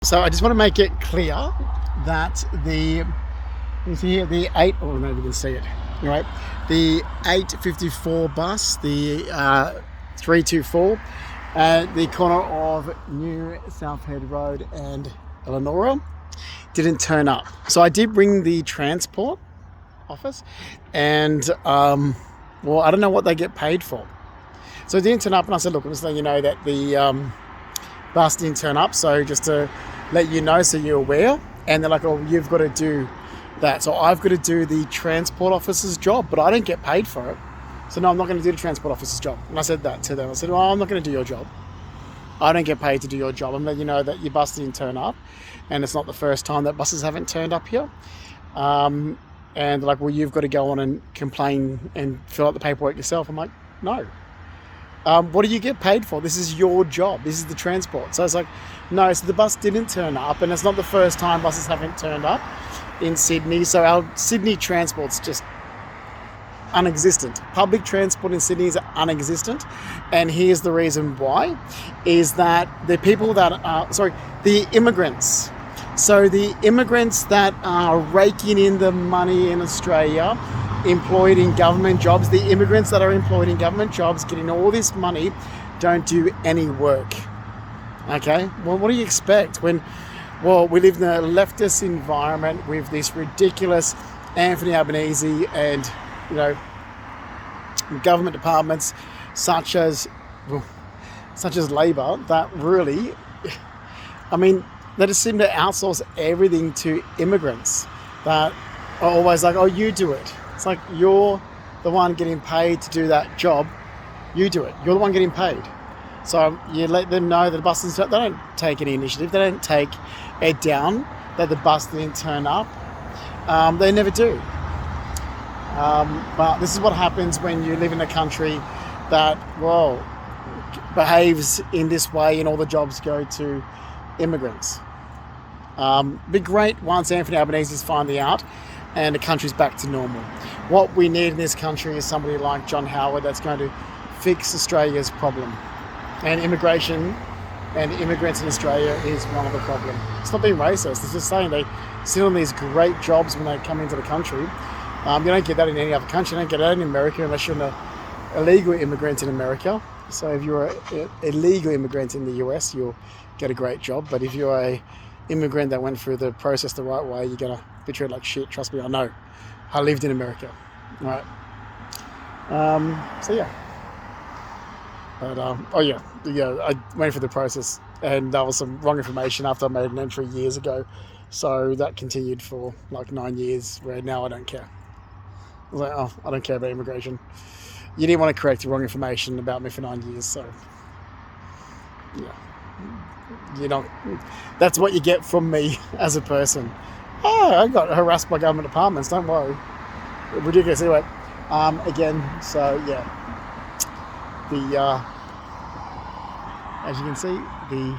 So I just want to make it clear that you see here the 8, oh no, you can see it, right? The 854 bus, the 324, at the corner of New Southhead Road and Eleonora, didn't turn up. So I did ring the transport office, and well, I don't know what they get paid for. So it didn't turn up, and I said, look, I'm just letting you know that the bus didn't turn up, so just to let you know so you're aware. And they're like, oh, you've got to do that. So I've got to do the transport officer's job, but I don't get paid for it. So no, I'm not going to do the transport officer's job. And I said that to them. I said, well, I'm not going to do your job. I don't get paid to do your job. I'm letting you know that your bus didn't turn up, and it's not the first time that buses haven't turned up here. And they're like, well, you've got to go on and complain and fill out the paperwork yourself. I'm like, no. What do you get paid for? This is your job. This is the transport. So it's like, no, so the bus didn't turn up, and it's not the first time buses haven't turned up in Sydney. So our Sydney transport's just non-existent. Public transport in Sydney is non-existent, and here's the reason why: is that the people that are the immigrants. So the immigrants that are raking in the money in Australia, employed in government jobs, the immigrants that are employed in government jobs, getting all this money, don't do any work. Okay, well, what do you expect when? Well, we live in a leftist environment with this ridiculous Anthony Albanese and, you know, government departments such as Labor that really, I mean, they just seem to outsource everything to immigrants that are always like, oh, you do it. It's like, you're the one getting paid to do that job. You do it. You're the one getting paid. So you let them know that the buses, they don't take any initiative. They don't take it down that the bus didn't turn up. They never do. But this is what happens when you live in a country that, well, behaves in this way, and all the jobs go to immigrants. Be great once Anthony Albanese is finally out and the country's back to normal. What we need in this country is somebody like John Howard that's going to fix Australia's problem. And immigration and immigrants in Australia is one of the problem. It's not being racist. It's just saying they sit on these great jobs when they come into the country. You don't get that in any other country. You don't get that in America unless you're an illegal immigrant in America. So if you're an illegal immigrant in the US, you'll get a great job. But if you're a immigrant that went through the process the right way, you're gonna be treated like shit. Trust me, I know. I lived in America. All right. So yeah. But I went through the process, and that was some wrong information after I made an entry years ago. So that continued for like 9 years, where now I don't care. I was like, oh, I don't care about immigration. You didn't want to correct the wrong information about me for 9 years, so yeah. That's what you get from me as a person. Oh, I got harassed by government departments, don't worry. Ridiculous. Anyway, again, so yeah. As you can see, the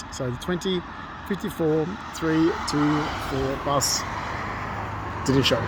2054 324 bus didn't show.